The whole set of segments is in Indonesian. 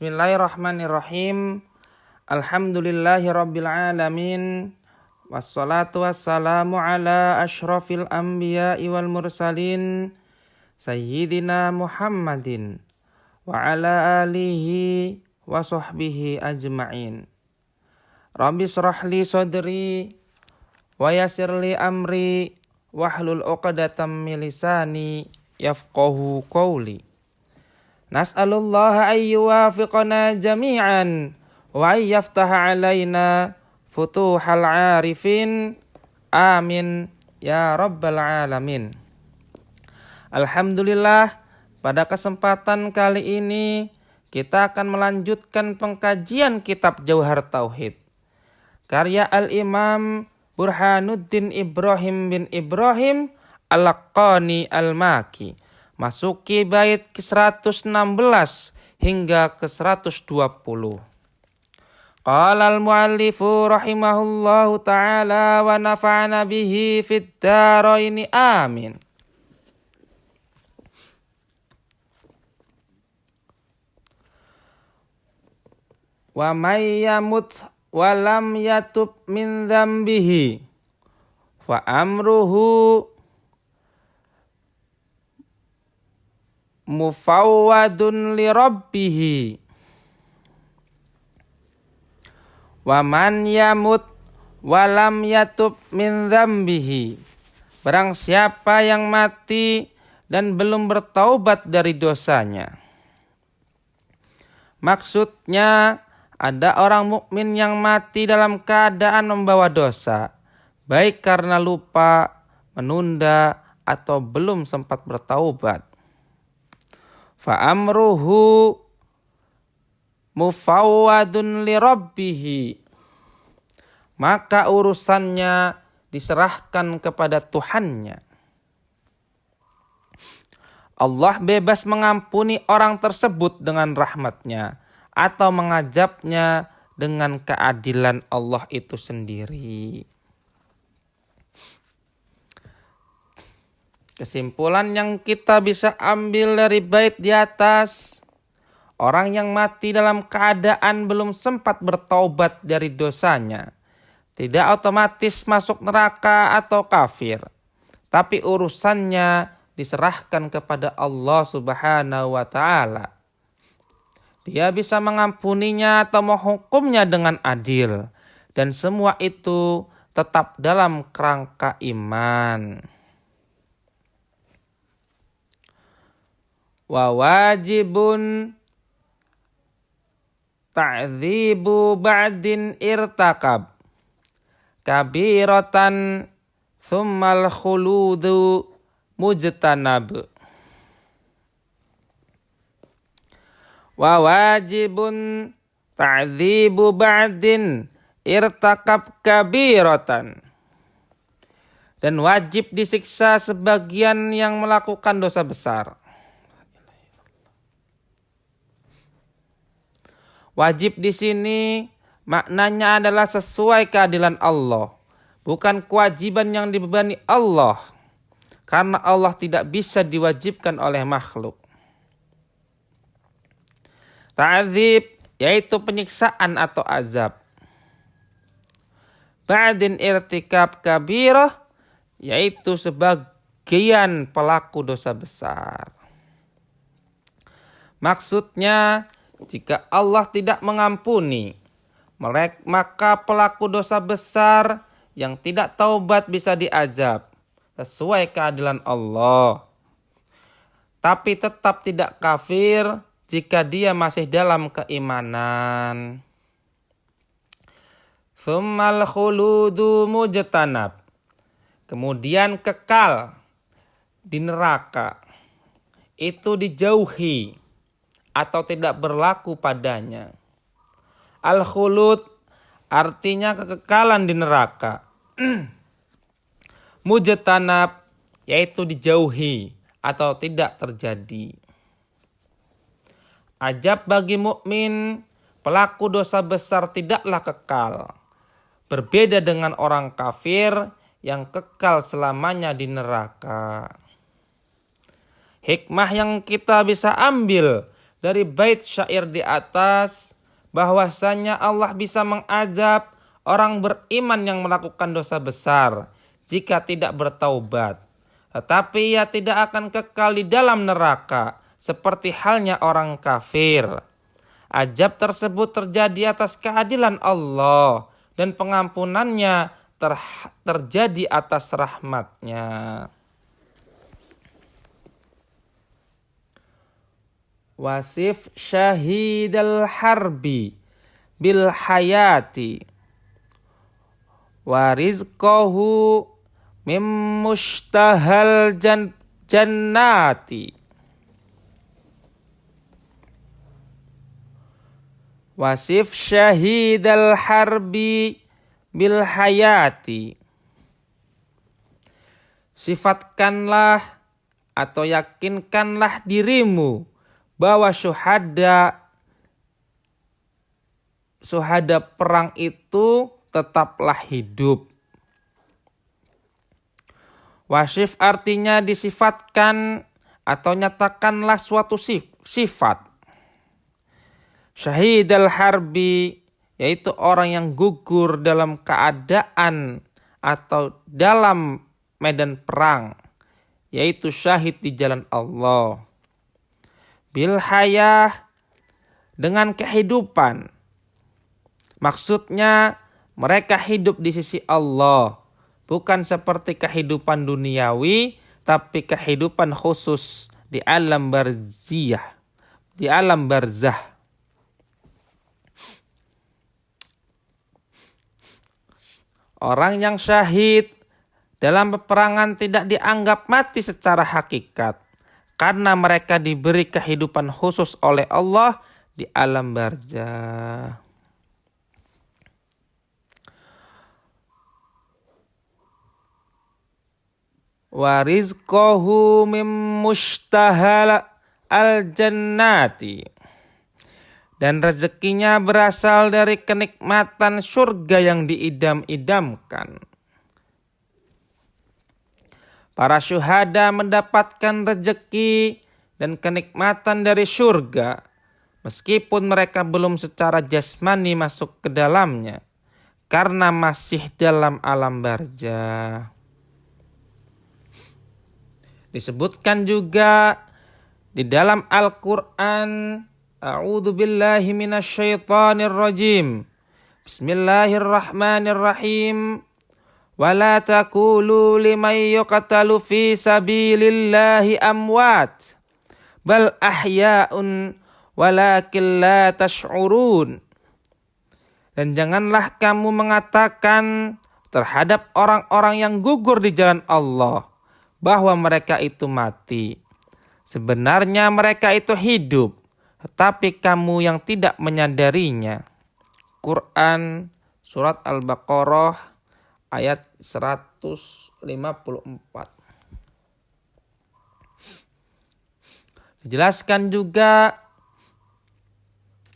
Bismillahirrahmanirrahim. Alhamdulillahirabbil alamin. Wassalatu wassalamu ala asyrafil anbiya'i wal mursalin sayyidina Muhammadin wa ala alihi wa sahbihi ajma'in. Rabbi shrah li sadri wa yassir li amri wahlul 'uqdatam min lisani yafqahu qawli. Nas'alullah ayyuwafiqana jami'an wa ayyaftaha alaina futuhal arifin. Amin ya rabbal alamin. Alhamdulillah, pada kesempatan kali ini kita akan melanjutkan pengkajian kitab Jauhar Tauhid karya Al-Imam Burhanuddin Ibrahim bin Ibrahim Al-Laqqani Al-Maki. Masuki bait ke-116 hingga ke-120. Qala al-muallifu rahimahullahu ta'ala wa nafa'ana bihi fid dharaini amin. Wa may yamut wa lam yatub min dzambihi fa amruhu mufawwadun li rabbihi. Wa man yamut wa lam yatub min dzambihi. Barang siapa yang mati dan belum bertaubat dari dosanya. Maksudnya ada orang mukmin yang mati dalam keadaan membawa dosa, baik karena lupa, menunda, atau belum sempat bertaubat. Fa'amruhu mufawwadun li rabbihi. Maka urusannya diserahkan kepada Tuhannya. Allah bebas mengampuni orang tersebut dengan rahmatnya atau mengazabnya dengan keadilan Allah itu sendiri. Kesimpulan yang kita bisa ambil dari bait di atas, orang yang mati dalam keadaan belum sempat bertaubat dari dosanya tidak otomatis masuk neraka atau kafir, tapi urusannya diserahkan kepada Allah Subhanahu wa ta'ala. Dia bisa mengampuninya atau menghukumnya dengan adil, dan semua itu tetap dalam kerangka iman. Wa wajibun ta'dzibu ba'din irtakab kabiratan thummal khuludu mujtanab. Wa wajibun ta'dzibu ba'din irtakab kabiratan. Dan wajib disiksa sebagian yang melakukan dosa besar. Wajib di sini maknanya adalah sesuai keadilan Allah, bukan kewajiban yang dibebani Allah, karena Allah tidak bisa diwajibkan oleh makhluk. Ta'dzib yaitu penyiksaan atau azab. Ba'din irtikab kabirah yaitu sebagian pelaku dosa besar. Maksudnya, jika Allah tidak mengampuni, maka pelaku dosa besar yang tidak taubat bisa diazab sesuai keadilan Allah. Tapi tetap tidak kafir jika dia masih dalam keimanan. Tsummal khuludu mujtanab. Kemudian kekal di neraka itu dijauhi atau tidak berlaku padanya. Al-khulud artinya kekekalan di neraka. Mujtanab yaitu dijauhi atau tidak terjadi. Ajab bagi mukmin, pelaku dosa besar tidaklah kekal. Berbeda dengan orang kafir yang kekal selamanya di neraka. Hikmah yang kita bisa ambil dari bait syair di atas bahwasanya Allah bisa mengazab orang beriman yang melakukan dosa besar jika tidak bertaubat. Tetapi ia tidak akan kekal di dalam neraka seperti halnya orang kafir. Azab tersebut terjadi atas keadilan Allah dan pengampunannya terjadi atas rahmatnya. Wasif syahidal harbi bil hayati wa rizqahu mim mustahal jannati. Wasif syahidal harbi bil hayati. Sifatkanlah atau yakinkanlah dirimu bahwa syuhada perang itu tetaplah hidup. Wasif artinya disifatkan atau nyatakanlah suatu sifat. Syahid al-harbi yaitu orang yang gugur dalam keadaan atau dalam medan perang, yaitu syahid di jalan Allah. Bil hayah dengan kehidupan. Maksudnya mereka hidup di sisi Allah, bukan seperti kehidupan duniawi, tapi kehidupan khusus di alam barziyah, di alam barzah. Orang yang syahid dalam peperangan tidak dianggap mati secara hakikat, karena mereka diberi kehidupan khusus oleh Allah di alam barzah. Wa rizqahu mim mustahal al-jannati. Dan rezekinya berasal dari kenikmatan surga yang diidam-idamkan. Para syuhada mendapatkan rezeki dan kenikmatan dari surga, meskipun mereka belum secara jasmani masuk ke dalamnya, karena masih dalam alam barzah. Disebutkan juga di dalam Al-Quran, A'udzu billahi minasyaitonir rajim. Bismillahirrahmanirrahim. Wala taqulu liman yuqtalu fi sabilillahi amwat bal ahya'un walakin la tash'urun. Dan janganlah kamu mengatakan terhadap orang-orang yang gugur di jalan Allah bahwa mereka itu mati. Sebenarnya mereka itu hidup, tetapi kamu yang tidak menyadarinya. Quran Surat Al-Baqarah ayat 154. Dijelaskan juga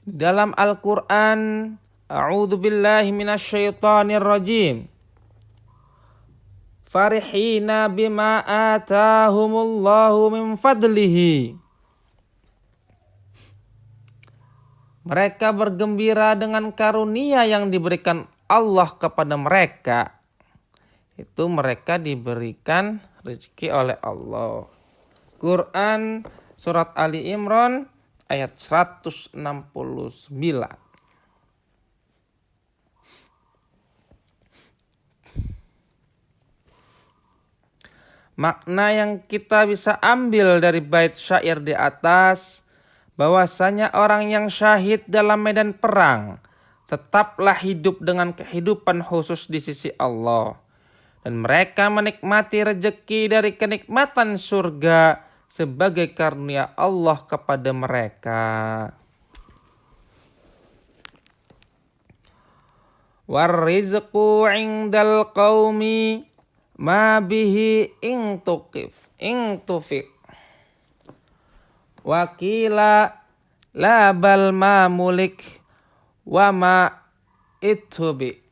dalam Al-Quran, A'udzu billahi minasyaitonir rajim. Farihina bima atahumullahu min fadlihi. Mereka bergembira dengan karunia yang diberikan Allah kepada mereka. Itu mereka diberikan rezeki oleh Allah. Quran Surat Ali Imran ayat 169. Makna yang kita bisa ambil dari bait syair di atas, bahwasanya orang yang syahid dalam medan perang tetaplah hidup dengan kehidupan khusus di sisi Allah. Dan mereka menikmati rezeki dari kenikmatan surga sebagai karunia Allah kepada mereka. Warrizqu indal qaumi ma bihi intufiq. Wakila la bal ma mulik wa ma ittubi.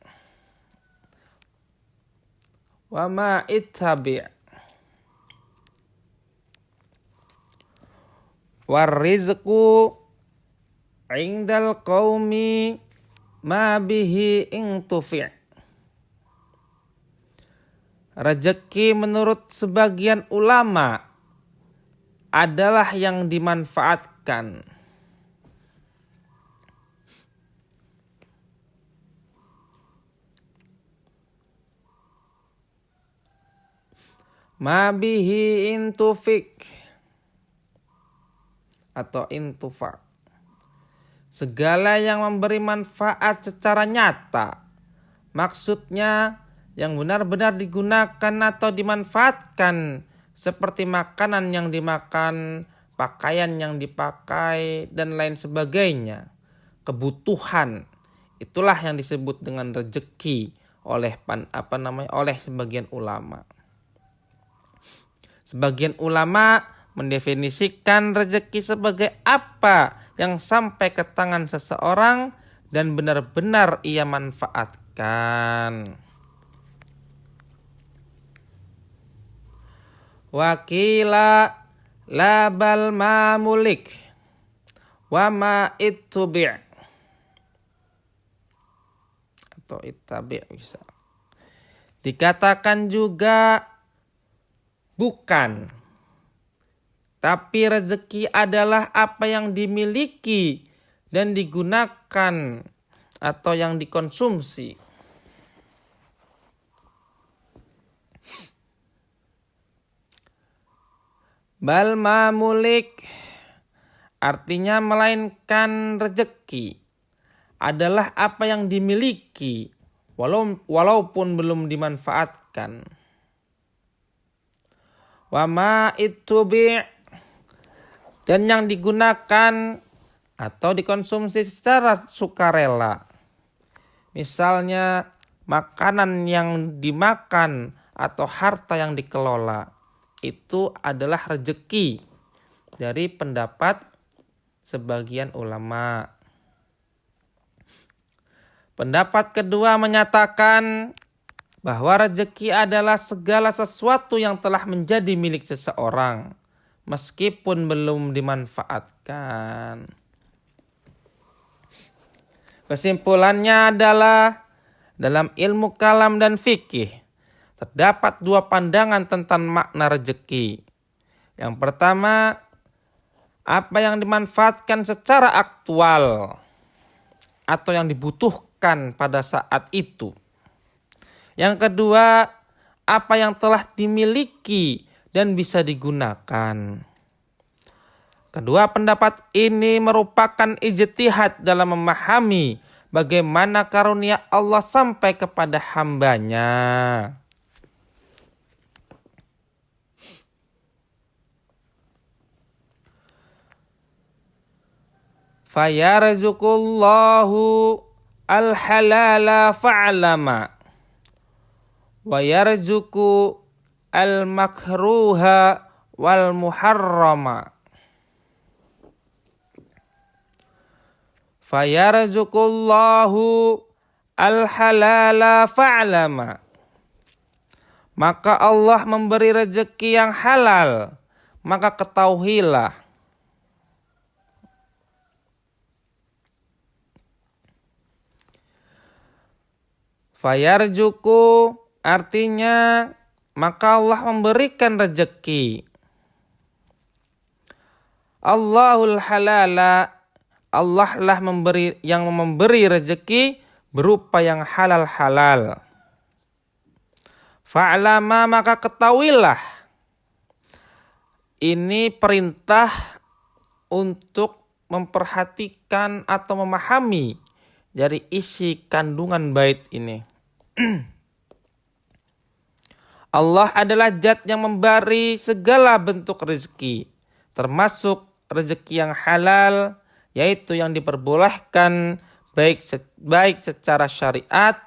Wa ma ittabi'. Warizqu indal qaumi ma bihi intufi'. Rezeki menurut sebagian ulama adalah yang dimanfaatkan. Ma bihi intufik atau intufa. Segala yang memberi manfaat secara nyata. Maksudnya yang benar-benar digunakan atau dimanfaatkan. Seperti makanan yang dimakan, pakaian yang dipakai, dan lain sebagainya. Kebutuhan. Itulah yang disebut dengan rezeki oleh sebagian ulama. Sebagian ulama mendefinisikan rezeki sebagai apa yang sampai ke tangan seseorang dan benar-benar ia manfaatkan. Wakila labal mamulik wa ma ittubi' atau ittabi' bisa. Dikatakan juga bukan. Tapi rezeki adalah apa yang dimiliki dan digunakan atau yang dikonsumsi. Bal mamulik artinya melainkan rezeki adalah apa yang dimiliki walaupun belum dimanfaatkan. Wa ma ittubi' dan yang digunakan atau dikonsumsi secara sukarela. Misalnya makanan yang dimakan atau harta yang dikelola. Itu adalah rezeki dari pendapat sebagian ulama. Pendapat kedua menyatakan bahwa rezeki adalah segala sesuatu yang telah menjadi milik seseorang meskipun belum dimanfaatkan. Kesimpulannya adalah dalam ilmu kalam dan fikih terdapat dua pandangan tentang makna rezeki. Yang pertama, apa yang dimanfaatkan secara aktual atau yang dibutuhkan pada saat itu. Yang kedua, apa yang telah dimiliki dan bisa digunakan. Kedua pendapat ini merupakan ijtihad dalam memahami bagaimana karunia Allah sampai kepada hambanya. Fayarzuqullahu al-halala fa'lama wa yarzuqu al-makruha wal muharrama. Fayarzuqullahu al-halala fa'lama. Maka Allah memberi rezeki yang halal, maka ketahuilah. Fayarzuqu artinya maka Allah memberikan rezeki. Allahul halala, Allah lah yang memberi rezeki berupa yang halal-halal. Fa'lama maka ketahuilah. Ini perintah untuk memperhatikan atau memahami dari isi kandungan bait ini. Allah adalah zat yang memberi segala bentuk rezeki, termasuk rezeki yang halal, yaitu yang diperbolehkan baik secara syariat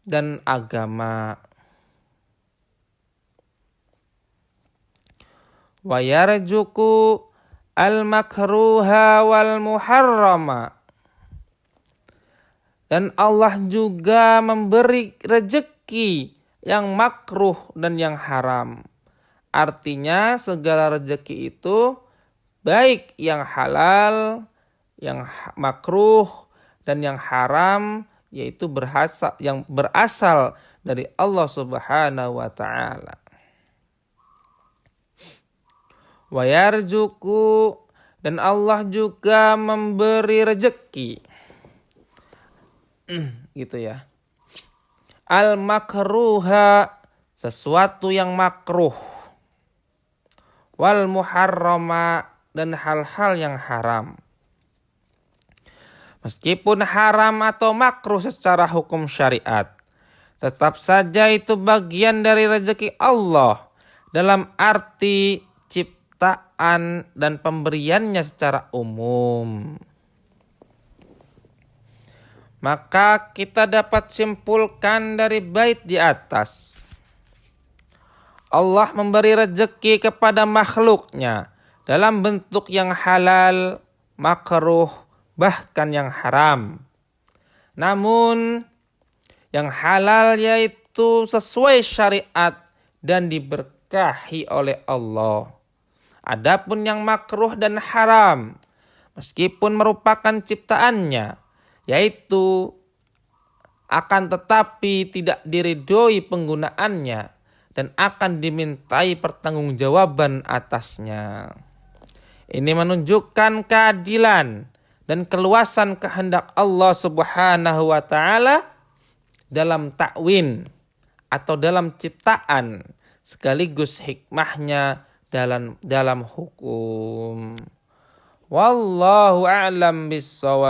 dan agama. Wa yarzuqu al-makruha wal muharrama. Dan Allah juga memberi rezeki yang makruh dan yang haram. Artinya segala rezeki itu baik yang halal, yang makruh, dan yang haram, yaitu yang berasal dari Allah Subhanahu wa taala. Wa yarzuqu, dan Allah juga memberi rezeki. Gitu ya. Al makruha, sesuatu yang makruh. Wal muharrama, dan hal-hal yang haram. Meskipun haram atau makruh secara hukum syariat, tetap saja itu bagian dari rezeki Allah dalam arti ciptaan dan pemberiannya secara umum. Maka kita dapat simpulkan dari bait di atas, Allah memberi rezeki kepada makhluknya dalam bentuk yang halal, makruh, bahkan yang haram. Namun yang halal yaitu sesuai syariat dan diberkahi oleh Allah. Adapun yang makruh dan haram, meskipun merupakan ciptaannya, yaitu akan tetapi tidak diridhoi penggunaannya dan akan dimintai pertanggungjawaban atasnya. Ini menunjukkan keadilan dan keluasan kehendak Allah Subhanahu wa taala dalam takwin atau dalam ciptaan, sekaligus hikmahnya dalam hukum. Wallahu a'lam bissawab.